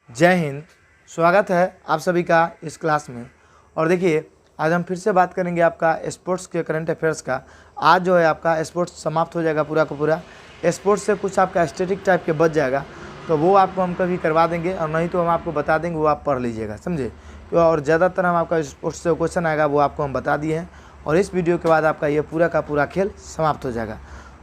जय हिंद। स्वागत है आप सभी का इस क्लास में। और देखिए, आज हम फिर से बात करेंगे आपका स्पोर्ट्स के करंट अफेयर्स का। आज जो है आपका स्पोर्ट्स समाप्त हो जाएगा पूरा का पूरा। स्पोर्ट्स से कुछ आपका स्टैटिक टाइप के बच जाएगा, तो वो आपको हम कभी करवा देंगे, और नहीं तो हम आपको बता देंगे, वो आप पढ़ लीजिएगा, समझे। और ज़्यादातर हम आपका स्पोर्ट्स से क्वेश्चन आएगा वो आपको हम बता दिए हैं, और इस वीडियो के बाद आपका ये पूरा का पूरा खेल समाप्त हो जाएगा।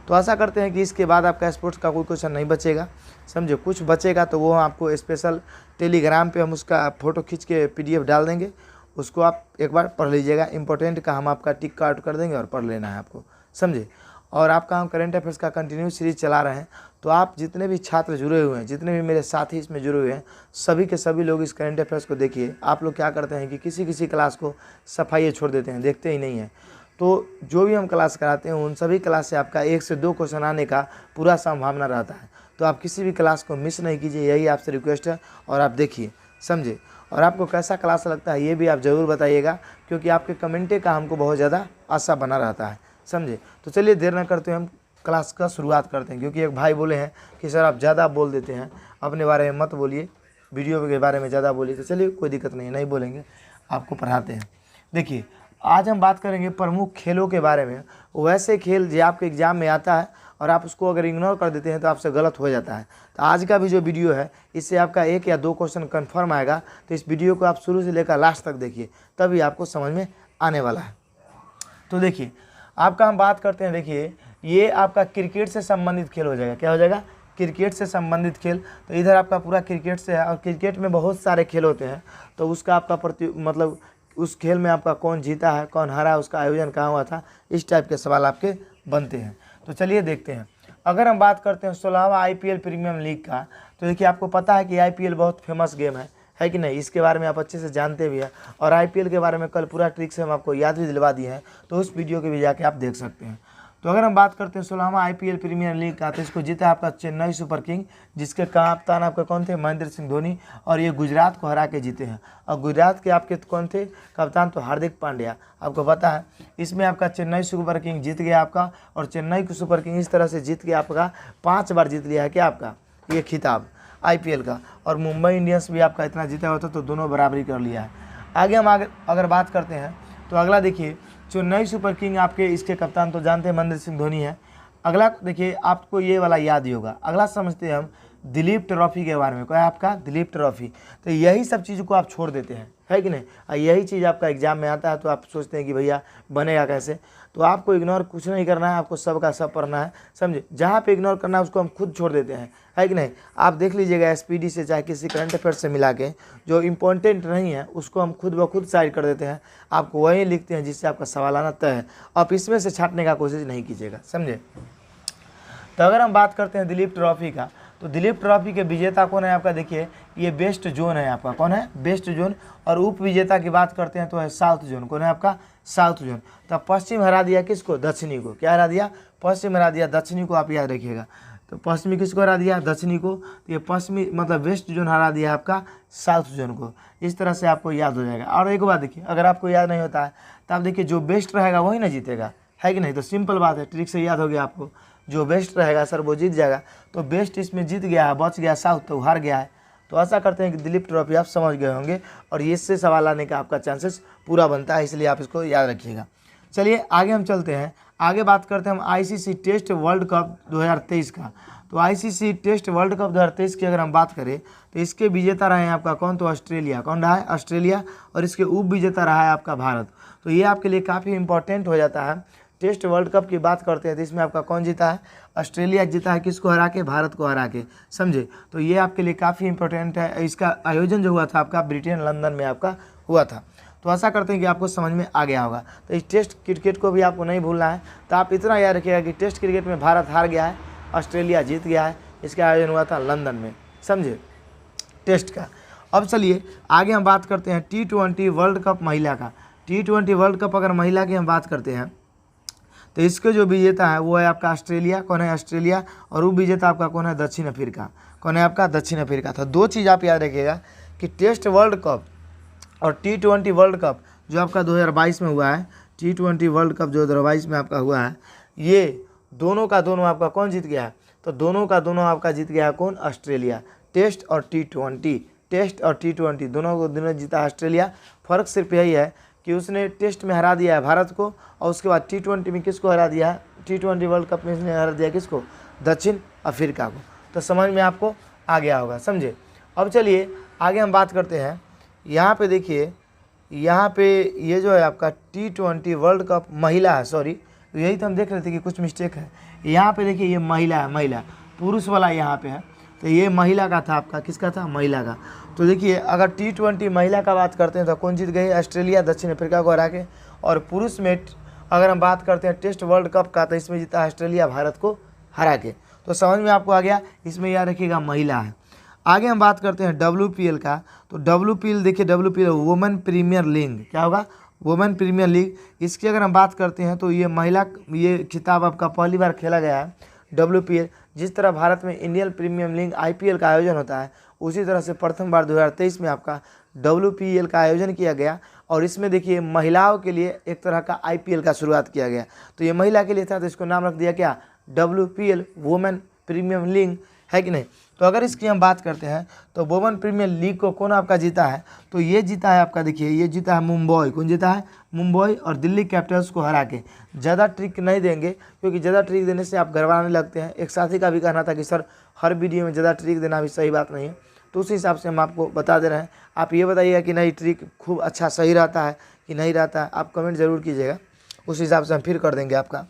तो आशा करते हैं कि इसके बाद आपका स्पोर्ट्स का कोई क्वेश्चन नहीं बचेगा, समझे। कुछ बचेगा तो वो आपको स्पेशल टेलीग्राम पे हम उसका फ़ोटो खींच के PDF डाल देंगे, उसको आप एक बार पढ़ लीजिएगा। इंपॉर्टेंट का हम आपका टिक आउट कर देंगे और पढ़ लेना है आपको, समझे। और आपका हम करंट अफेयर्स का कंटिन्यू सीरीज चला रहे हैं, तो आप जितने भी छात्र जुड़े हुए हैं, जितने भी मेरे साथी इसमें जुड़े हुए हैं, सभी के सभी लोग इस करंट अफेयर्स को देखिए। आप लोग क्या करते हैं कि किसी किसी क्लास को सफाई छोड़ देते हैं, देखते ही नहीं हैं। तो जो भी हम क्लास कराते हैं उन सभी क्लास से आपका 1 से 2 क्वेश्चन आने का पूरा संभावना रहता है। तो आप किसी भी क्लास को मिस नहीं कीजिए, यही आपसे रिक्वेस्ट है। और आप देखिए, समझे। और आपको कैसा क्लास लगता है ये भी आप ज़रूर बताइएगा, क्योंकि आपके कमेंटे का हमको बहुत ज़्यादा आशा बना रहता है, समझे। तो चलिए देर न करते हुए हम क्लास का शुरुआत करते हैं, क्योंकि एक भाई बोले हैं कि सर आप ज़्यादा बोल देते हैं, अपने बारे में मत बोलिए, वीडियो के बारे में ज़्यादा बोलिए। तो चलिए कोई दिक्कत नहीं है, नहीं बोलेंगे, आपको पढ़ाते हैं। देखिए, आज हम बात करेंगे प्रमुख खेलों के बारे में। वैसे खेल जो आपके एग्जाम में आता है और आप उसको अगर इग्नोर कर देते हैं तो आपसे गलत हो जाता है। तो आज का भी जो वीडियो है, इससे आपका 1 या 2 क्वेश्चन कंफर्म आएगा। तो इस वीडियो को आप शुरू से लेकर लास्ट तक देखिए, तभी आपको समझ में आने वाला है। तो देखिए, आपका हम बात करते हैं। देखिए, ये आपका क्रिकेट से संबंधित खेल हो जाएगा। क्या हो जाएगा? क्रिकेट से संबंधित खेल। तो इधर आपका पूरा क्रिकेट से है, और क्रिकेट में बहुत सारे खेल होते हैं। तो उसका आपका उस खेल में आपका कौन जीता है, कौन हारा, उसका आयोजन कहाँ हुआ था, इस टाइप के सवाल आपके बनते हैं। तो चलिए देखते हैं। अगर हम बात करते हैं 16वां IPL प्रीमियम लीग का, तो देखिए आपको पता है कि IPL बहुत फेमस गेम है कि नहीं। इसके बारे में आप अच्छे से जानते भी हैं, और IPL के बारे में कल पूरा ट्रिक से हम आपको याद भी दिलवा दिए हैं, तो उस वीडियो के भी जाके आप देख सकते हैं। तो अगर हम बात करते हैं 16वां IPL प्रीमियर लीग का, तो इसको जीता आपका चेन्नई सुपर किंग, जिसके कप्तान आपके कौन थे? महेंद्र सिंह धोनी। और ये गुजरात को हरा के जीते हैं। और गुजरात के आपके कौन थे कप्तान? तो हार्दिक पांड्या। आपको पता है, इसमें आपका चेन्नई सुपर किंग जीत गया आपका, और चेन्नई को सुपर किंग इस तरह से जीत गया आपका 5 बार जीत लिया है क्या आपका ये खिताब IPL का। और मुंबई इंडियंस भी आपका इतना जीता होता तो दोनों बराबरी कर लिया है। आगे हम अगर बात करते हैं, तो अगला देखिए, चेन्नई सुपर किंग आपके इसके कप्तान तो जानते हैं महेंद्र सिंह धोनी है। अगला देखिए, आपको ये वाला याद ही होगा। अगला समझते हैं हम दिलीप ट्रॉफी के बारे में। क्या है आपका? दिलीप ट्रॉफी। तो यही सब चीज़ को आप छोड़ देते हैं, है कि नहीं। और यही चीज़ आपका एग्जाम में आता है, तो आप सोचते हैं कि भैया बनेगा कैसे। तो आपको इग्नोर कुछ नहीं करना है, आपको सब का सब पढ़ना है, समझे। जहाँ पे इग्नोर करना है उसको हम खुद छोड़ देते हैं, है कि नहीं। आप देख लीजिएगा SPD से, चाहे किसी करंट अफेयर से मिला के, जो इम्पोर्टेंट नहीं है उसको हम खुद ब खुद साइड कर देते हैं, आपको वही लिखते हैं जिससे आपका सवाल आना तय है। आप इसमें से छाटने का कोशिश नहीं कीजिएगा, समझे। तो अगर हम बात करते हैं दिलीप ट्रॉफी का, तो दिलीप ट्रॉफी के विजेता कौन है आपका? देखिए, ये वेस्ट जोन है आपका। कौन है? West zone. और उप विजेता की बात करते हैं तो है साउथ जोन। कौन है आपका? South zone. तो पश्चिम हरा दिया किसको? दक्षिणी को। क्या हरा दिया? पश्चिम हरा दिया दक्षिणी को, आप याद रखिएगा। तो पश्चिमी किसको हरा दिया? दक्षिणी को। तो ये पश्चिमी मतलब वेस्ट जोन हरा दिया आपका साउथ जोन को। इस तरह से आपको याद हो जाएगा। और एक बात देखिए, अगर आपको याद नहीं होता है तो आप देखिए, जो बेस्ट रहेगा वही ना जीतेगा, है कि नहीं। तो सिंपल बात है, ट्रिक से याद हो गया आपको। जो बेस्ट रहेगा सर वो जीत जाएगा। तो बेस्ट इसमें जीत गया है, बच गया साउथ, तो हार गया है। तो आशा करते हैं कि दिलीप ट्रॉफी आप समझ गए होंगे, और इससे सवाल आने का आपका चांसेस पूरा बनता है, इसलिए आप इसको याद रखिएगा। चलिए आगे हम चलते हैं। आगे बात करते हैं हम ICC टेस्ट वर्ल्ड कप 2023 का। तो ICC टेस्ट वर्ल्ड कप 2023 की अगर हम बात करें, तो इसके विजेता रहे हैं आपका कौन? तो ऑस्ट्रेलिया। कौन रहा है? ऑस्ट्रेलिया। और इसके उप विजेता रहा है आपका भारत। तो ये आपके लिए काफ़ी इंपॉर्टेंट हो जाता है। टेस्ट वर्ल्ड कप की बात करते हैं तो इसमें आपका कौन जीता है? ऑस्ट्रेलिया जीता है। किसको हरा के? भारत को हरा के, समझे। तो ये आपके लिए काफ़ी इंपॉर्टेंट है। इसका आयोजन जो हुआ था आपका ब्रिटेन लंदन में आपका हुआ था। तो आशा करते हैं कि आपको समझ में आ गया होगा। तो इस टेस्ट क्रिकेट को भी आपको नहीं भूलना है। तो आप इतना याद रखिएगा कि टेस्ट क्रिकेट में भारत हार गया है, ऑस्ट्रेलिया जीत गया है। इसका आयोजन हुआ था लंदन में, समझे, टेस्ट का। अब चलिए आगे हम बात करते हैं T20 वर्ल्ड कप महिला का। T20 वर्ल्ड कप अगर महिला की हम बात करते हैं, तो इसके जो विजेता है वो है आपका ऑस्ट्रेलिया। कौन है? ऑस्ट्रेलिया। और वो विजेता आपका कौन है? दक्षिण अफ्रीका। कौन है आपका? दक्षिण अफ्रीका। तो 2 चीज़ आप याद रखिएगा कि टेस्ट वर्ल्ड कप और T20 वर्ल्ड कप जो आपका 2022 में हुआ है, T20 वर्ल्ड कप जो 2022 में आपका हुआ है, ये दोनों का दोनों आपका कौन जीत गया है? तो दोनों का दोनों आपका जीत गया है कौन? ऑस्ट्रेलिया। टेस्ट और T20, टेस्ट और T20 दोनों को दोनों जीता ऑस्ट्रेलिया। फ़र्क सिर्फ यही है कि उसने टेस्ट में हरा दिया है भारत को और उसके बाद T20 में किसको हरा दिया है, T20 वर्ल्ड कप में इसने हरा दिया किसको, दक्षिण अफ्रीका को। तो समझ में आपको आ गया होगा, समझे। अब चलिए आगे हम बात करते हैं। यहाँ पे देखिए, यहाँ पे ये जो है आपका T20 वर्ल्ड कप महिला है, सॉरी यही तो हम देख रहे थे कि कुछ मिस्टेक है। यहाँ पे देखिए ये महिला है, महिला, पुरुष वाला यहाँ पे है, तो ये महिला का था आपका, किसका था, महिला का। तो देखिए अगर T20 महिला का बात करते हैं तो कौन जीत गई, ऑस्ट्रेलिया दक्षिण अफ्रीका को हरा के। और पुरुष में अगर हम बात करते हैं टेस्ट वर्ल्ड कप का तो इसमें जीता ऑस्ट्रेलिया भारत को हरा के। तो समझ में आपको आ गया, इसमें याद रखिएगा महिला है। आगे हम बात करते हैं WPL का। तो WPL देखिए, WPL वुमेन प्रीमियर लीग, क्या होगा, वुमेन प्रीमियर लीग। इसकी अगर हम बात करते हैं तो ये महिला, ये खिताब आपका पहली बार खेला गया है WPL। जिस तरह भारत में इंडियन प्रीमियर लीग IPL का आयोजन होता है, उसी तरह से प्रथम बार 2023 में आपका WPL का आयोजन किया गया। और इसमें देखिए महिलाओं के लिए एक तरह का IPL का शुरुआत किया गया। तो ये महिला के लिए था तो इसको नाम रख दिया क्या, WPL वुमेन प्रीमियर लीग, है कि नहीं। तो अगर इसकी हम बात करते हैं तो वुमेन प्रीमियर लीग को कौन आपका जीता है, तो ये जीता है आपका, देखिए ये जीता है मुंबई। कौन जीता है, मुंबई और दिल्ली कैपिटल्स को हरा के। ज़्यादा ट्रिक नहीं देंगे क्योंकि ज़्यादा ट्रिक देने से आप गड़बड़ाने लगते हैं। एक साथी का भी कहना था कि सर हर वीडियो में ज़्यादा ट्रिक देना भी सही बात नहीं है, तो उस हिसाब से हम आपको बता दे रहे हैं। आप ये बताइएगा कि नहीं ट्रिक खूब अच्छा सही रहता है कि नहीं रहता है, आप कमेंट ज़रूर कीजिएगा, उस हिसाब से हम फिर कर देंगे आपका।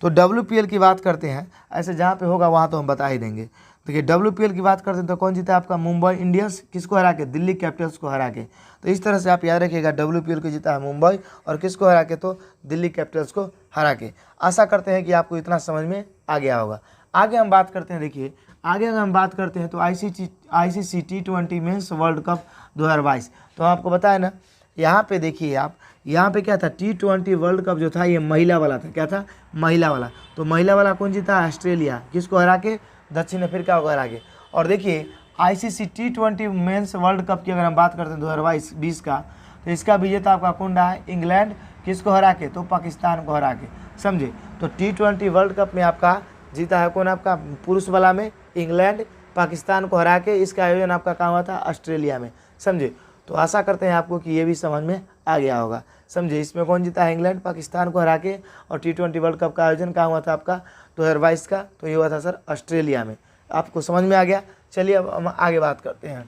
तो WPL की बात करते हैं, ऐसे जहाँ पे होगा वहाँ तो हम बता ही देंगे। देखिए WPL की बात करते हैं तो कौन जीता है आपका, मुंबई इंडियंस, किसको हरा के, दिल्ली कैपिटल्स को हरा के। तो इस तरह से आप याद रखिएगा, WPL को जीता है मुंबई और किसको हरा के, तो दिल्ली कैपिटल्स को हरा के। आशा करते हैं कि आपको इतना समझ में आ गया होगा। आगे हम बात करते हैं, देखिए आगे अगर हम बात करते हैं तो ICC T20 mains world cup 2022। तो आपको बताया ना, यहाँ पे देखिए आप, यहाँ पे क्या था, T20 वर्ल्ड कप जो था ये महिला वाला था, क्या था, महिला वाला। तो महिला वाला कौन जीता, ऑस्ट्रेलिया, किसको हरा के, दक्षिण अफ्रीका को हरा के। और देखिए ICC T20 mains world cup की अगर हम बात करते हैं 2022 का, तो इसका विजेता आपका कौन रहा है, इंग्लैंड, किसको हरा के, तो पाकिस्तान को हरा के, समझे। तो T20 वर्ल्ड कप में आपका जीता है कौन, आपका पुरुष वाला में इंग्लैंड, पाकिस्तान को हरा के। इसका आयोजन आपका कहाँ हुआ था, ऑस्ट्रेलिया में, समझे। तो आशा करते हैं आपको कि ये भी समझ में आ गया होगा, समझे। इसमें कौन जीता है, इंग्लैंड, पाकिस्तान को हरा के। और T20 वर्ल्ड कप का आयोजन कहाँ हुआ था आपका, 2022 का, तो ये हुआ था सर ऑस्ट्रेलिया में। आपको समझ में आ गया। चलिए अब हम आगे बात करते हैं,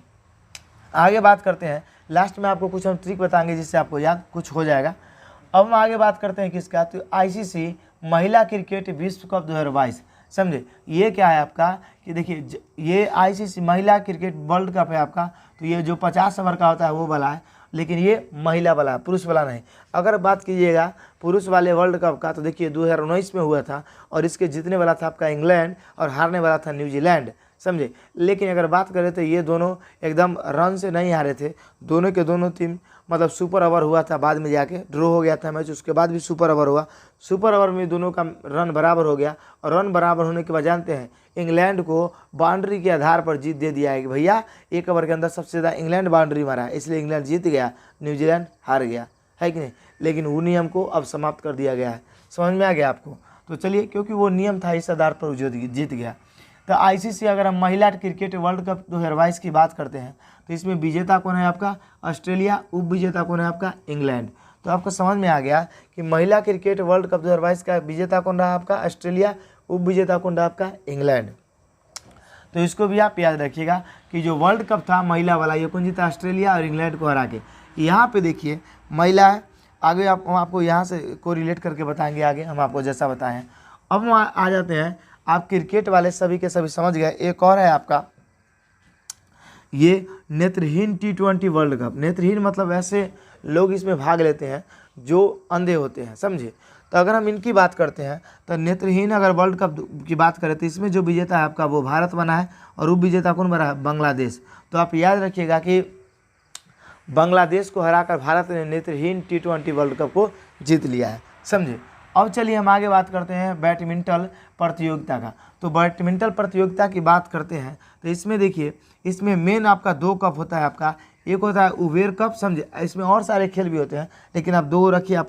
आगे बात करते हैं। लास्ट में आपको कुछ हम ट्रिक बताएंगे जिससे आपको याद कुछ हो जाएगा। अब हम आगे बात करते हैं किसका, तो ICC महिला क्रिकेट विश्व कप 2022, समझे। ये क्या है आपका कि देखिए ये ICC महिला क्रिकेट वर्ल्ड कप है आपका। तो ये जो 50 ओवर का होता है वो वाला है, लेकिन ये महिला वाला, पुरुष वाला नहीं। अगर बात कीजिएगा पुरुष वाले वर्ल्ड कप का तो देखिए 2019 में हुआ था और इसके जीतने वाला था आपका इंग्लैंड और हारने वाला था न्यूजीलैंड, समझे। लेकिन अगर बात करें तो ये दोनों एकदम रन से नहीं हारे थे, दोनों के दोनों टीम मतलब सुपर ओवर हुआ था, बाद में जाके ड्रॉ हो गया था मैच, उसके बाद भी सुपर ओवर हुआ। सुपर ओवर में दोनों का रन बराबर हो गया और रन बराबर होने के बाद जानते हैं इंग्लैंड को बाउंड्री के आधार पर जीत दे दिया है कि भैया एक ओवर के अंदर सबसे ज़्यादा इंग्लैंड बाउंड्री मारा है, इसलिए इंग्लैंड जीत गया, न्यूजीलैंड हार गया, है कि नहीं। लेकिन वो नियम को अब समाप्त कर दिया गया है, समझ में आ गया आपको। तो चलिए, क्योंकि वो नियम था इस आधार पर जीत गया। तो ICC अगर हम महिला क्रिकेट वर्ल्ड कप 2022 की बात करते हैं तो इसमें विजेता कौन है आपका, ऑस्ट्रेलिया, उप विजेता कौन है आपका, इंग्लैंड। तो आपको समझ में आ गया कि महिला क्रिकेट वर्ल्ड कप 2022 का विजेता कौन रहा आपका, ऑस्ट्रेलिया, उप विजेता कौन रहा आपका, इंग्लैंड। तो इसको भी आप याद रखिएगा कि जो वर्ल्ड कप था महिला वाला ये कौन जीता, ऑस्ट्रेलिया और इंग्लैंड को हरा के। यहाँ पे देखिए महिला है, आगे हम आपको यहाँ से को रिलेट करके बताएंगे, आगे हम आपको जैसा बताएं। अब हम आ जाते हैं, आप क्रिकेट वाले सभी के सभी समझ गए। एक और है आपका ये नेत्रहीन T20 वर्ल्ड कप। नेत्रहीन मतलब ऐसे लोग इसमें भाग लेते हैं जो अंधे होते हैं, समझे। तो अगर हम इनकी बात करते हैं तो नेत्रहीन अगर वर्ल्ड कप की बात करें तो इसमें जो विजेता है आपका वो भारत बना है और उप विजेता कौन बना है, बांग्लादेश। तो आप याद रखिएगा कि बांग्लादेश को हराकर भारत ने नेत्रहीन T20 वर्ल्ड कप को जीत लिया है, समझे। अब चलिए हम आगे बात करते हैं बैडमिंटन प्रतियोगिता का। तो बैडमिंटन प्रतियोगिता की बात करते हैं तो इसमें देखिए, इसमें मेन आपका 2 कप होता है आपका, एक होता है उबेर कप, समझे। इसमें और सारे खेल भी होते हैं लेकिन आप 2 रखिए, आप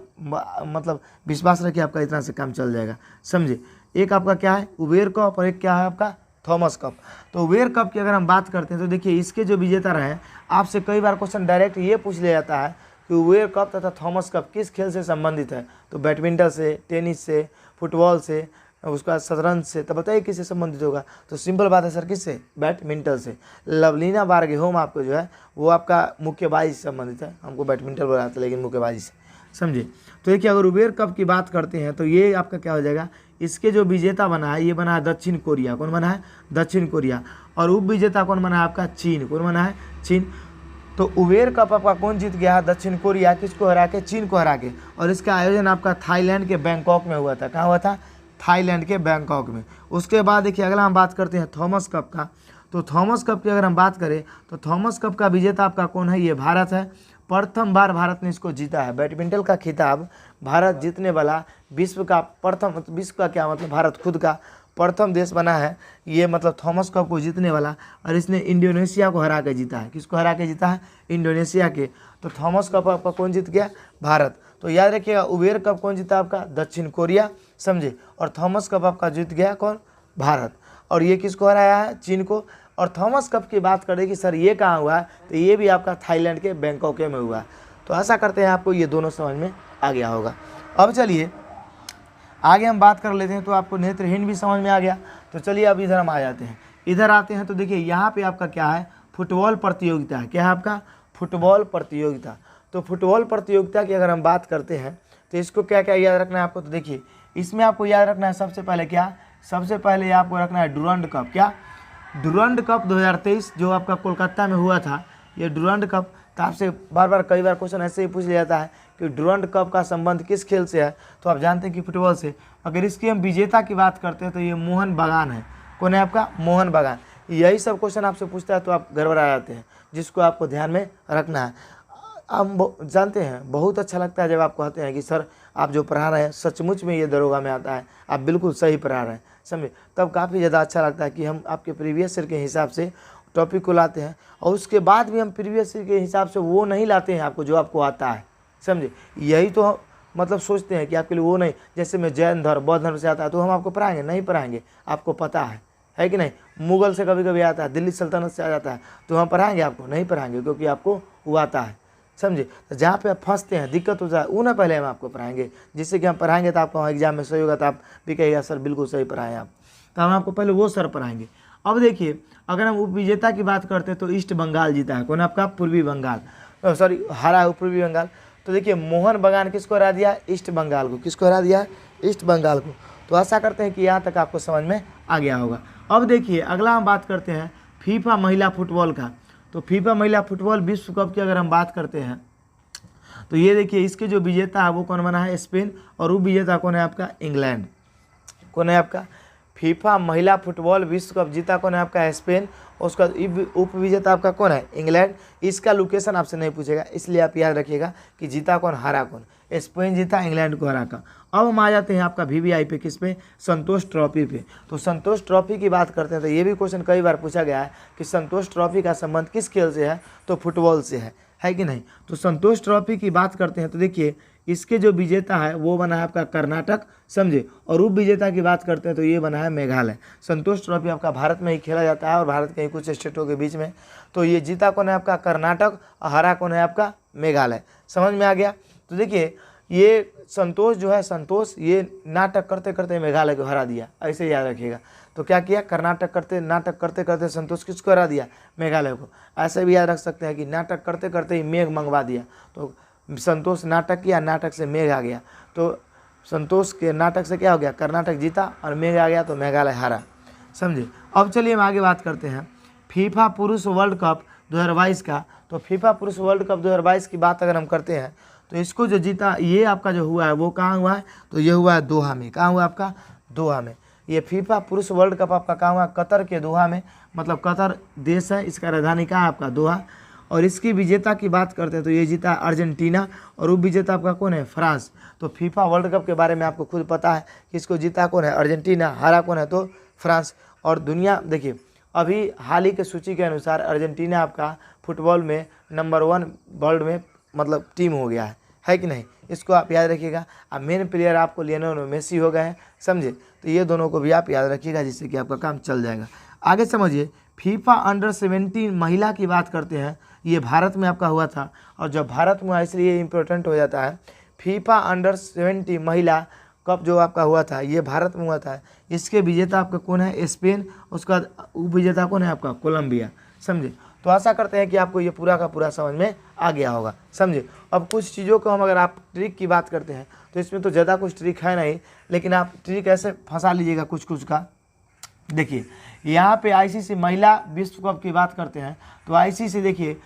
मतलब विश्वास रखिए आपका इतना से काम चल जाएगा, समझे। एक आपका क्या है उबेर कप और एक क्या है आपका थॉमस कप। तो उबेर कप की अगर हम बात करते हैं तो देखिए इसके जो विजेता रहे, आपसे कई बार क्वेश्चन डायरेक्ट ये पूछ लिया जाता है कि उबेर कप तथा थॉमस कप किस खेल से संबंधित है। तो बैडमिंटन से, टेनिस से, फुटबॉल से, उसके बाद शतरंज से। तो बताइए किससे संबंधित होगा। तो सिंपल बात है सर, किससे? बैडमिंटन से। लवलीना बारगेहोम आपको जो है वो आपका मुक्केबाजी से संबंधित है। हमको बैडमिंटन बोला जाता है लेकिन मुक्केबाजी से, समझे। तो देखिए अगर उबेर कप की बात करते हैं तो ये आपका क्या हो जाएगा, इसके जो विजेता बना है ये बना है दक्षिण कोरिया। कौन बना है? दक्षिण कोरिया। और उप विजेता कौन बना है आपका? चीन। कौन बना है? चीन। तो उबेर कप आपका कौन जीत गया है? दक्षिण कोरिया। किसको हरा के? चीन को हरा के। और इसका आयोजन आपका थाईलैंड के बैंकॉक में हुआ था। कहाँ हुआ था? थाईलैंड के बैंकॉक में। उसके बाद देखिए अगला हम बात करते हैं थॉमस कप का। तो थॉमस कप की अगर हम बात करें तो थॉमस कप का विजेता आपका कौन है? ये भारत है। प्रथम बार भारत ने इसको जीता है। बैडमिंटन का खिताब भारत जीतने वाला विश्व का प्रथम, विश्व का क्या मतलब, भारत खुद का प्रथम देश बना है ये, मतलब थॉमस कप को जीतने वाला। और इसने इंडोनेशिया को हरा के जीता है। किसको हरा के जीता है? इंडोनेशिया के। तो थॉमस कप आपका कौन जीत गया? भारत। तो याद रखिएगा उबेर कप कौन जीता आपका? दक्षिण कोरिया, समझे। और थॉमस कप आपका जीत गया कौन? भारत। और ये किसको हराया है? चीन को। और थॉमस कप की बात करें कि सर ये कहाँ हुआ है, तो ये भी आपका थाईलैंड के बैंकॉक में हुआ है। तो ऐसा करते हैं आपको ये दोनों समझ में आ गया होगा। अब चलिए आगे हम बात कर लेते हैं। तो आपको नेत्रहीन भी समझ में आ गया। तो चलिए अब इधर हम आ जाते हैं। इधर आते हैं तो देखिए यहाँ पे आपका क्या है? फुटबॉल प्रतियोगिता है। क्या है आपका? फुटबॉल प्रतियोगिता। तो फुटबॉल प्रतियोगिता की अगर हम बात करते हैं तो इसको क्या क्या याद रखना है आपको। तो देखिए इसमें आपको याद रखना है सबसे पहले क्या? सबसे पहले आपको रखना है डुरंड कप। क्या? डुरंड कप 2023 जो आपका कोलकाता में हुआ था, ये डुरंड कप। तो आपसे बार बार कई बार क्वेश्चन ऐसे ही पूछ लिया जाता है कि डुरंड कप का संबंध किस खेल से है। तो आप जानते हैं कि फुटबॉल से। अगर इसकी हम विजेता की बात करते हैं तो ये मोहन बागान है। कौन है आपका? मोहन बागान। यही सब क्वेश्चन आपसे पूछता है तो आप गड़बड़ा जाते हैं, जिसको आपको ध्यान में रखना है। हम जानते हैं बहुत अच्छा लगता है जब आप कहते हैं कि सर आप जो पढ़ा रहे हैं सचमुच में ये दरोगा में आता है, आप बिल्कुल सही पढ़ा रहे हैं, समझे। तब काफ़ी ज़्यादा अच्छा लगता है कि हम आपके प्रीवियस ईयर के हिसाब से टॉपिक को लाते हैं। और उसके बाद भी हम प्रीवियस ईयर के हिसाब से वो नहीं लाते हैं आपको जो आपको आता है, समझे। यही तो मतलब सोचते हैं कि आपके लिए वो नहीं, जैसे मैं जैन धर्म, बौद्ध धर्म से आता है तो हम आपको पढ़ाएंगे? नहीं पढ़ाएंगे, आपको पता है कि नहीं। मुगल से कभी कभी आता है, दिल्ली सल्तनत से आ जाता है तो हम पढ़ाएंगे? आपको नहीं पढ़ाएंगे, क्योंकि आपको वो आता है, समझे। तो जहाँ पे आप फंसते हैं, दिक्कत हो जाए, वो ना पहले हम आपको पढ़ाएंगे, जिससे कि हम पढ़ाएंगे तो आपको एग्जाम में सही होगा, तो आप भी कहिएगा सर बिल्कुल सही पढ़ाएं आप। तो हम आपको पहले वो सर पढ़ाएंगे। अब देखिए अगर हम उपविजेता की बात करते हैं तो ईस्ट बंगाल जीता है। कौन आपका? पूर्वी बंगाल, सॉरी हरा है पूर्वी बंगाल। तो देखिए मोहन बागान किसको हरा दिया? ईस्ट बंगाल को। किसको हरा दिया? ईस्ट बंगाल को। तो आशा करते हैं कि यहाँ तक आपको समझ में आ गया होगा। अब देखिए अगला हम बात करते हैं फीफा महिला फुटबॉल का। तो फीफा महिला फुटबॉल विश्व कप की अगर हम बात करते हैं तो ये देखिए इसके जो विजेता है वो कौन बना है? स्पेन। और उप विजेता कौन है आपका? इंग्लैंड। कौन है आपका? फीफा महिला फुटबॉल विश्व कप जीता कौन है आपका? स्पेन। उसका उप विजेता आपका कौन है? इंग्लैंड। इसका लोकेशन आपसे नहीं पूछेगा, इसलिए आप याद रखिएगा कि जीता कौन, हारा कौन। स्पेन जीता, इंग्लैंड को हरा का। अब हम आ जाते हैं आपका VVI पे, किस पे? संतोष ट्रॉफी पे। तो संतोष ट्रॉफी की बात करते हैं तो ये भी क्वेश्चन कई बार पूछा गया है कि संतोष ट्रॉफी का संबंध किस खेल से है? तो फुटबॉल से है कि नहीं। तो संतोष ट्रॉफी की बात करते हैं तो देखिए इसके जो विजेता है वो बना है आपका कर्नाटक, समझे। और उप विजेता की बात करते हैं तो ये बना है मेघालय। संतोष ट्रॉफी आपका भारत में ही खेला जाता है और भारत के ही कुछ स्टेटों के बीच में। तो ये जीता कौन है आपका? कर्नाटक। और हरा कौन है आपका? मेघालय। समझ में आ गया। तो देखिए ये संतोष जो है, संतोष ये नाटक करते करते मेघालय को हरा दिया, ऐसे याद रखिएगा। तो क्या किया? नाटक करते करते संतोष किसको हरा दिया? मेघालय को। ऐसे भी याद रख सकते हैं कि नाटक करते करते ही मेघ मंगवा दिया। तो संतोष नाटक किया, नाटक से मेघ आ गया। तो संतोष के नाटक से क्या हो गया? कर्नाटक जीता और मेघ आ गया तो मेघालय हारा, समझे। अब चलिए हम आगे बात करते हैं फीफा पुरुष वर्ल्ड कप 2022 का। तो फीफा पुरुष वर्ल्ड कप 2022 की बात अगर हम करते हैं तो इसको जो जीता ये आपका जो हुआ है वो कहाँ हुआ है? तो ये हुआ है दोहा में। कहाँ हुआ आपका? दोहा में। ये फीफा पुरुष वर्ल्ड कप आपका कहाँ हुआ? कतर के दोहा में। मतलब कतर देश है, इसका राजधानी कहाँ है आपका? दोहा। और इसकी विजेता की बात करते हैं तो ये जीता अर्जेंटीना। और उप विजेता आपका कौन है? फ्रांस। तो फीफा वर्ल्ड कप के बारे में आपको खुद पता है कि इसको जीता कौन है? अर्जेंटीना। हारा कौन है? तो फ्रांस। और दुनिया देखिए अभी हाल ही के सूची के अनुसार अर्जेंटीना आपका फुटबॉल में नंबर 1 वर्ल्ड में मतलब टीम हो गया है कि नहीं। इसको आप याद रखिएगा। अब मेन प्लेयर आपको लियोनेल मेसी हो गए हैं, समझे। तो ये दोनों को भी आप याद रखिएगा जिससे कि आपका काम चल जाएगा। आगे समझिए, फीफा अंडर 17 महिला की बात करते हैं, ये भारत में आपका हुआ था। और जब भारत में हुआ इसलिए इम्पोर्टेंट हो जाता है। फीफा अंडर 17 महिला कप जो आपका हुआ था ये भारत में हुआ था। इसके विजेता आपका कौन है? स्पेन। उसके बाद उप विजेता कौन है आपका? कोलंबिया। समझे? तो आशा करते हैं कि आपको ये पूरा का पूरा समझ में आ गया होगा। समझे? अब कुछ चीज़ों को हम अगर आप ट्रिक की बात करते हैं तो इसमें तो ज़्यादा कुछ ट्रिक है नहीं, लेकिन आप ट्रिक ऐसे फंसा लीजिएगा कुछ कुछ का। देखिए यहाँ पे आईसीसी महिला विश्व कप की बात करते हैं तो आईसीसी देखिए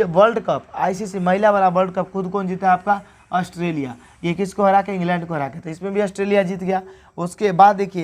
वर्ल्ड कप, आईसीसी महिला वाला वर्ल्ड कप खुद कौन जीता है आपका? ऑस्ट्रेलिया। ये किसको हरा के? इंग्लैंड को हरा के। तो इसमें भी ऑस्ट्रेलिया जीत गया। उसके बाद देखिए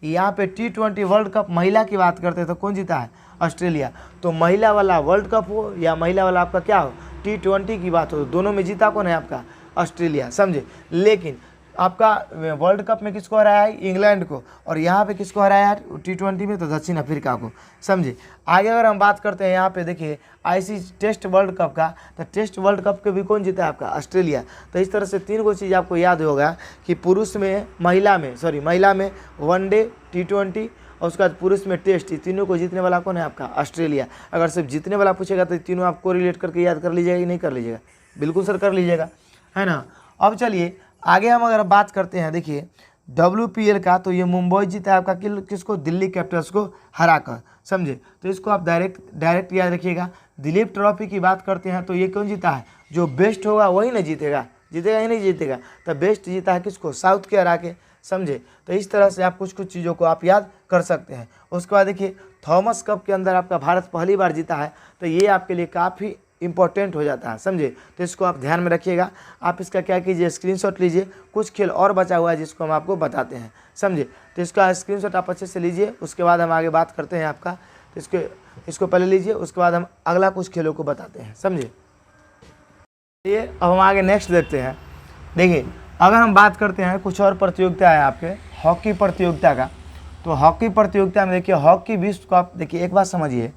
यहाँ पे T20 वर्ल्ड कप महिला की बात करते हैं तो कौन जीता है? ऑस्ट्रेलिया। तो महिला वाला वर्ल्ड कप हो या महिला वाला आपका क्या हो? T20 की बात हो, दोनों में जीता कौन है आपका? ऑस्ट्रेलिया। समझे? लेकिन आपका वर्ल्ड कप में किसको हराया है? इंग्लैंड को। और यहाँ पे किसको हराया है T20 में? तो दक्षिण अफ्रीका को। समझे? आगे अगर हम बात करते हैं यहाँ पे देखिए आईसीसी टेस्ट वर्ल्ड कप का, तो टेस्ट वर्ल्ड कप के भी कौन जीता है आपका? ऑस्ट्रेलिया। तो इस तरह से 3 को चीज़ आपको याद होगा कि पुरुष में महिला में वनडे T20 और उसके बाद पुरुष में टेस्ट, ये तीनों को जीतने वाला कौन है आपका? ऑस्ट्रेलिया। अगर सिर्फ जीतने वाला पूछेगा तो तीनों आपको रिलेट करके याद कर लीजिएगा कि नहीं कर लीजिएगा? बिल्कुल सर कर लीजिएगा, है ना। अब चलिए आगे हम अगर बात करते हैं देखिए WPL का, तो ये मुंबई जीता है आपका किसको? दिल्ली कैपिटल्स को हराकर। समझे? तो इसको आप डायरेक्ट याद रखिएगा। दिलीप ट्रॉफी की बात करते हैं तो ये कौन जीता है? जो बेस्ट होगा वही ना जीतेगा ही नहीं जीतेगा। तो बेस्ट जीता है किसको? साउथ के हरा के। समझे? तो इस तरह से आप कुछ चीज़ों को आप याद कर सकते हैं। उसके बाद देखिए थॉमस कप के अंदर आपका भारत पहली बार जीता है, तो ये आपके लिए काफ़ी इंपॉर्टेंट हो जाता है। समझे? तो इसको आप ध्यान में रखिएगा। आप इसका क्या कीजिए? स्क्रीनशॉट लीजिए। कुछ खेल और बचा हुआ है जिसको हम आपको बताते हैं। समझे? तो इसका स्क्रीनशॉट आप अच्छे से लीजिए। उसके बाद हम आगे बात करते हैं आपका। तो इसको पहले लीजिए, उसके बाद हम अगला कुछ खेलों को बताते हैं। समझे? ये अब हम आगे नेक्स्ट देखते हैं। देखिए अगर हम बात करते हैं कुछ और प्रतियोगिता है आपके हॉकी प्रतियोगिता का, तो हॉकी प्रतियोगिता में देखिए हॉकी विश्व कप। देखिए एक बात समझिए,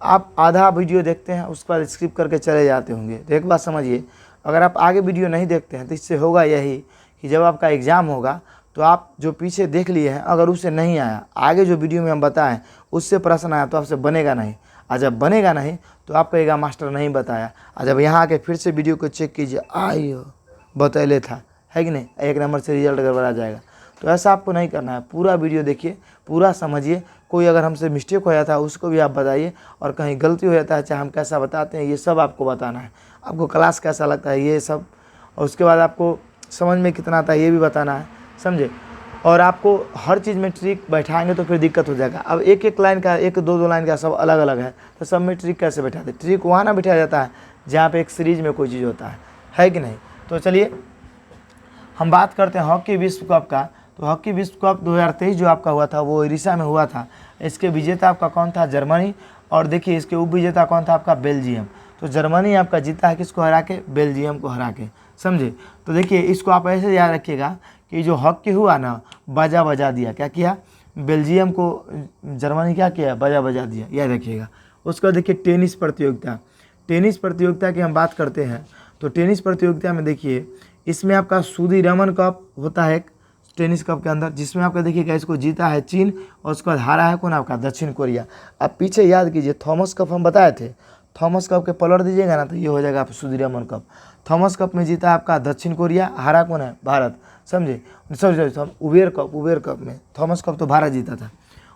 आप आधा वीडियो देखते हैं उसके बाद स्किप करके चले जाते होंगे। तो एक बात समझिए, अगर आप आगे वीडियो नहीं देखते हैं तो इससे होगा यही कि जब आपका एग्ज़ाम होगा तो आप जो पीछे देख लिए हैं अगर उससे नहीं आया, आगे जो वीडियो में हम बताएं उससे प्रश्न आया तो आपसे बनेगा नहीं। और जब बनेगा नहीं तो आप कहेगा मास्टर नहीं बताया। और जब यहाँ आके फिर से वीडियो को चेक कीजिए, आइयो बतैले था, है कि नहीं, 1 नंबर से रिजल्ट गड़बड़ा जाएगा। तो ऐसा आपको नहीं करना है। पूरा वीडियो देखिए, पूरा समझिए। कोई अगर हमसे मिस्टेक हो जाता है उसको भी आप बताइए, और कहीं गलती हो जाता है चाहे हम कैसा बताते हैं ये सब आपको बताना है। आपको क्लास कैसा लगता है ये सब, और उसके बाद आपको समझ में कितना आता है ये भी बताना है। समझे? और आपको हर चीज़ में ट्रिक बैठाएंगे तो फिर दिक्कत हो जाएगा। अब एक लाइन का, 1-2 लाइन का सब अलग अलग है, तो सब में ट्रिक कैसे बैठाते? ट्रिक वहाँ ना बैठाया जाता है जहाँ पे एक सीरीज में कोई चीज़ होता है कि नहीं। तो चलिए हम बात करते हैं हॉकी विश्व कप का। तो हॉकी विश्व कप 2023 जो आपका हुआ था वो ओडिशा में हुआ था। इसके विजेता आपका कौन था? जर्मनी। और देखिए इसके उप विजेता कौन था आपका? बेल्जियम। तो जर्मनी आपका जीता है किसको हरा के? बेल्जियम को हरा के। समझे? तो देखिए इसको आप ऐसे याद रखिएगा कि जो हॉकी हुआ ना, बाजा बजा दिया। क्या किया? बेल्जियम को जर्मनी क्या किया? बाजा बजा दिया, याद रखिएगा। उसके बाद देखिए टेनिस प्रतियोगिता। टेनिस प्रतियोगिता की हम बात करते हैं तो टेनिस प्रतियोगिता में देखिए इसमें आपका सुदीरमन कप होता है टेनिस कप के अंदर, जिसमें आपका देखिएगा इसको जीता है चीन और उसके बाद हारा है कौन आपका? दक्षिण कोरिया। अब पीछे याद कीजिए थॉमस कप हम बताए थे, थॉमस कप के पलट दीजिएगा ना तो ये हो जाएगा आप सुदीरमन कप। थॉमस कप में जीता आपका दक्षिण कोरिया, हारा कौन है? भारत। समझे? सॉरी उबेर कप में थॉमस कप तो भारत जीता था।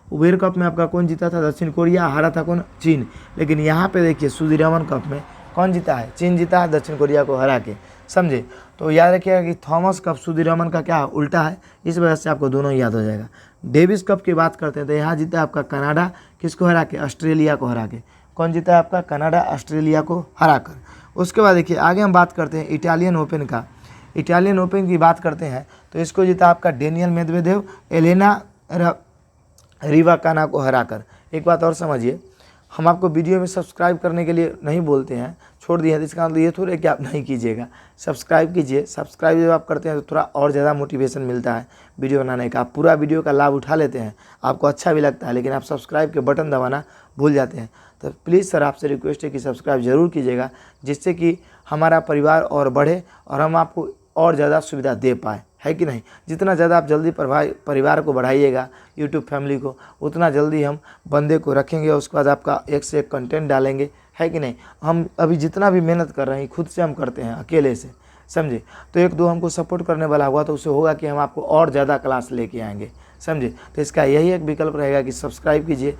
उबेर कप में आपका कौन जीता था? दक्षिण कोरिया। हारा था कौन? चीन। लेकिन यहाँ पे देखिए सुदीरमन कप में कौन जीता है? चीन जीता है दक्षिण कोरिया को हरा के। समझे? तो याद रखिएगा कि थॉमस कप सुदीरमन का क्या उल्टा है, इस वजह से आपको दोनों याद हो जाएगा। डेविस कप की बात करते हैं तो यहाँ जीता है आपका कनाडा, किसको हरा के? ऑस्ट्रेलिया को हरा के। कौन जीता है आपका? कनाडा ऑस्ट्रेलिया को हरा कर। उसके बाद देखिए आगे हम बात करते हैं इटालियन ओपन का। इटालियन ओपन की बात करते हैं तो इसको जीता आपका डेनियल मेदवेदेव एलेना रिवाकाना को हराकर। एक बात और समझिए, हम आपको वीडियो में सब्सक्राइब करने के लिए नहीं बोलते हैं, छोड़ दिए हैं, तो इसका मतलब ये थोड़ा कि आप नहीं कीजिएगा। सब्सक्राइब कीजिए। सब्सक्राइब जब आप करते हैं तो थोड़ा और ज़्यादा मोटिवेशन मिलता है वीडियो बनाने का। आप पूरा वीडियो का लाभ उठा लेते हैं, आपको अच्छा भी लगता है, लेकिन आप सब्सक्राइब के बटन दबाना भूल जाते हैं। तो प्लीज़ सर आपसे रिक्वेस्ट है कि सब्सक्राइब ज़रूर कीजिएगा, जिससे कि हमारा परिवार और बढ़े और हम आपको और ज़्यादा सुविधा दे पाए। है कि नहीं। जितना ज़्यादा आप जल्दी परिवार को बढ़ाइएगा यूट्यूब फैमिली को, उतना जल्दी हम बंदे को रखेंगे, उसके बाद आपका एक से एक कंटेंट डालेंगे, है कि नहीं। हम अभी जितना भी मेहनत कर रहे हैं खुद से हम करते हैं अकेले से, समझे। तो एक दो हमको सपोर्ट करने वाला हुआ तो उससे होगा कि हम आपको और ज़्यादा क्लास लेके आएंगे, समझे। तो इसका यही एक विकल्प रहेगा कि सब्सक्राइब कीजिए,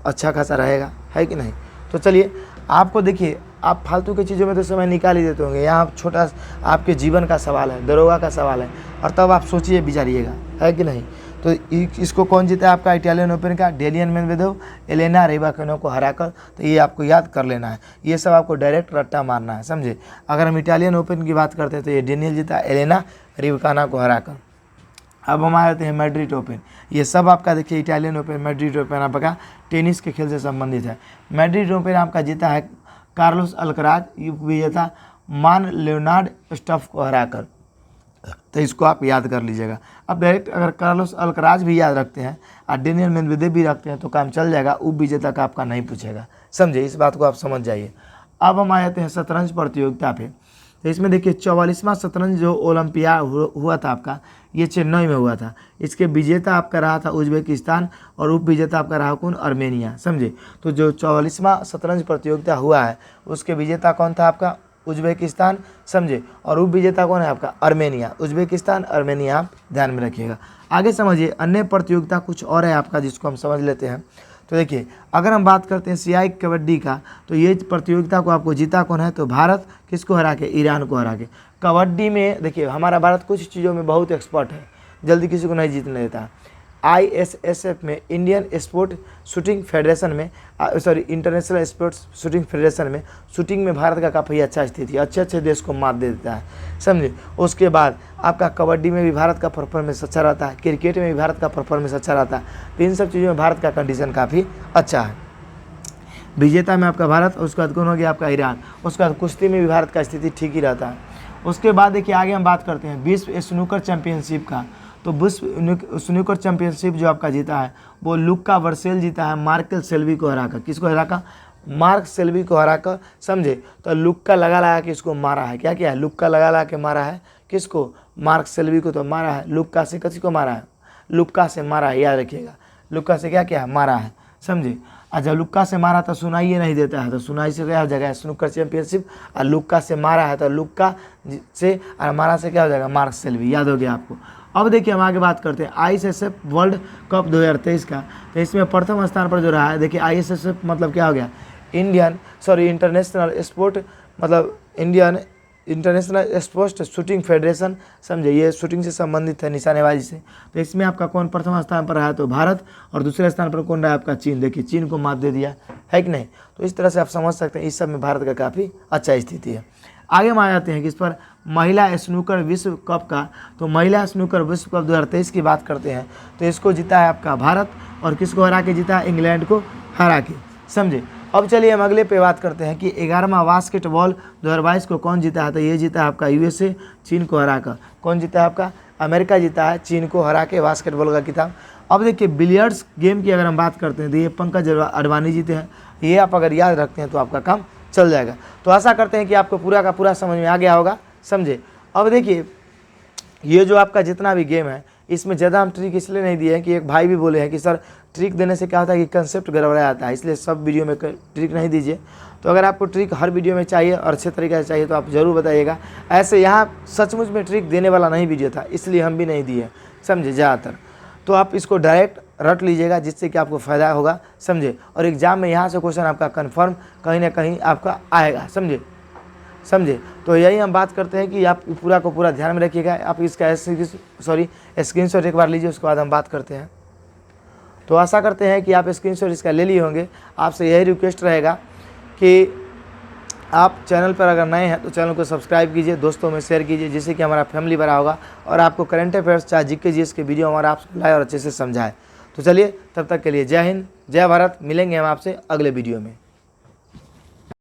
अच्छा खासा रहेगा, है कि नहीं। तो चलिए आपको देखिए, आप फालतू की चीज़ों में तो समय निकाल ही देते होंगे, यहाँ छोटा आपके जीवन का सवाल है, दरोगा का सवाल है, और तब आप सोचिए विचारिएगा, है कि नहीं। तो इसको कौन जीता है आपका इटालियन ओपन का, डेनियल मेदवेदेव एलेना रैबाकिनो को हराकर। तो ये आपको याद कर लेना है, ये सब आपको डायरेक्ट रट्टा मारना है, समझे। अगर हम इटालियन ओपन की बात करते हैं तो ये डेनियल जीता एलेना रैबाकिनो को हराकर। अब हम आते हैं मैड्रिड ओपन, ये सब आपका देखिए इटालियन ओपन, मैड्रिड ओपन आपका टेनिस के खेल से संबंधित है। मैड्रिड ओपन आपका जीता है कार्लोस अल्कराज विजेता मान लियोनार्ड स्टफ को हराकर। तो इसको आप याद कर लीजिएगा। अब डायरेक्ट अगर कार्लोस अल्कराज भी याद रखते हैं और डेनियल मेदवेदेव भी रखते हैं तो काम चल जाएगा, उप विजेता का आपका नहीं पूछेगा, समझे। इस बात को आप समझ जाइए। अब हम आ जाते हैं शतरंज प्रतियोगिता पे। तो इसमें देखिए 44वां शतरंज जो ओलंपियाड हुआ था आपका, ये चेन्नई में हुआ था। इसके विजेता आपका रहा था उज्बेकिस्तान और उप विजेता आपका रहा कौन, अर्मेनिया, समझे। तो जो 44वां शतरंज प्रतियोगिता हुआ है उसके विजेता कौन था आपका, उज्बेकिस्तान, समझे। और उप विजेता कौन है आपका, अर्मेनिया। उज्बेकिस्तान अर्मेनिया आप ध्यान में रखिएगा। आगे समझिए अन्य प्रतियोगिता कुछ और है आपका जिसको हम समझ लेते हैं। तो देखिए अगर हम बात करते हैं सियाई कबड्डी का, तो ये प्रतियोगिता को आपको जीता कौन है, तो भारत किसको हरा के, ईरान को हरा के। कबड्डी में देखिए हमारा भारत कुछ चीज़ों में बहुत एक्सपर्ट है, जल्दी किसी को नहीं जीतने देता। ISSF में, इंडियन स्पोर्ट शूटिंग फेडरेशन में, इंटरनेशनल स्पोर्ट्स शूटिंग फेडरेशन में शूटिंग में भारत का काफ़ी अच्छा स्थिति है, अच्छे अच्छे देश को मात दे देता है, समझे। उसके बाद आपका कबड्डी में भी भारत का परफॉर्मेंस अच्छा रहता है, क्रिकेट में भी भारत का परफॉर्मेंस अच्छा रहता है। तो इन सब चीज़ों में भारत का कंडीशन काफ़ी अच्छा है। विजेता में आपका भारत, उसके बाद कौन हो गया आपका ईरान। उसके बाद कुश्ती में भी भारत का स्थिति ठीक ही रहता है। उसके बाद देखिए आगे हम बात करते हैं विश्व स्नूकर चैंपियनशिप का। तो विश्व स्नूकर चैंपियनशिप जो आपका जीता है वो लुक्का वर्सेल जीता है मार्क सेल्वी को हराकर। किसको हराकर, मार्क सेल्वी को हराकर, समझे। तो लुक्का लगा के इसको मारा है, क्या किया है, लुक्का लगा के मारा है, किसको, मार्क सेल्वी को। तो मारा है लुक्का से, किसको मारा है, लुक्का से मारा है, याद रखिएगा। लुक्का से क्या किया है, मारा है, समझे। और जब लुक्का से मारा तो सुनाई नहीं देता है, तो सुनाई से क्या हो जाएगा, स्नूकर चैंपियनशिप। और लुक्का से मारा है तो लुक्का से, और मारा से क्या हो जाएगा, मार्क सेल्वी, याद हो गया आपको। अब देखिए हम आगे बात करते हैं ISSF वर्ल्ड कप 2023 का। तो इसमें प्रथम स्थान पर जो रहा है, देखिए ISSF मतलब क्या हो गया, इंटरनेशनल स्पोर्ट, मतलब इंटरनेशनल स्पोर्ट्स शूटिंग फेडरेशन, समझे। ये शूटिंग से संबंधित है, निशानेबाजी से। तो इसमें आपका कौन प्रथम स्थान पर रहा है, तो भारत। और दूसरे स्थान पर कौन रहा है आपका, चीन। देखिए चीन को मात दे दिया, है कि नहीं। तो इस तरह से आप समझ सकते हैं इस सब में भारत का काफ़ी अच्छा स्थिति है। आगे हम आ जाते हैं किस पर, महिला स्नूकर विश्व कप का। तो महिला स्नूकर विश्व कप 2023 की बात करते हैं। तो इसको जीता है आपका भारत, और किसको हरा के जीता है, इंग्लैंड को हरा के, समझे। अब चलिए हम अगले पे बात करते हैं कि 11वां बास्केटबॉल 2022 को कौन जीता है। तो ये जीता है आपका USA, चीन को हरा कर। कौन जीता है आपका, अमेरिका जीता है चीन को हरा के बास्केटबॉल का खिताब। अब देखिए बिलियर्ड्स गेम की अगर हम बात करते हैं तो ये पंकज अडवाणी जीते हैं। ये आप अगर याद रखते हैं तो आपका काम चल जाएगा। तो आशा करते हैं कि आपको पूरा का पूरा समझ में आ गया होगा, समझे। अब देखिए ये जो आपका जितना भी गेम है इसमें ज़्यादा हम ट्रिक इसलिए नहीं दिए हैं कि एक भाई भी बोले हैं कि सर ट्रिक देने से क्या होता है कि कंसेप्ट गड़बड़ा जाता है, इसलिए सब वीडियो में ट्रिक नहीं दीजिए। तो अगर आपको ट्रिक हर वीडियो में चाहिए और अच्छे तरीके से चाहिए तो आप ज़रूर बताइएगा। ऐसे यहाँ सचमुच में ट्रिक देने वाला नहीं वीडियो था, इसलिए हम भी नहीं दिए, समझे, ज़्यादातर। तो आप इसको डायरेक्ट रट लीजिएगा जिससे कि आपको फ़ायदा होगा, समझे। और एग्जाम में यहाँ से क्वेश्चन आपका कन्फर्म कहीं ना कहीं आपका आएगा, समझे। तो यही हम बात करते हैं कि आप पूरा को पूरा ध्यान में रखिएगा। आप इसका स्क्रीनशॉट एक बार लीजिए, उसके बाद हम बात करते हैं। तो आशा करते हैं कि आप स्क्रीनशॉट इसका ले लिए होंगे। आपसे यही रिक्वेस्ट रहेगा कि आप चैनल पर अगर नए हैं तो चैनल को सब्सक्राइब कीजिए, दोस्तों में शेयर कीजिए, जिससे कि हमारा फैमिली बड़ा होगा और आपको करंट अफेयर्स चाहे जीके जीएस के वीडियो हमारा आपको लाए और अच्छे से समझाए। तो चलिए तब तक के लिए जय हिंद, जय भारत। मिलेंगे हम आपसे अगले वीडियो में।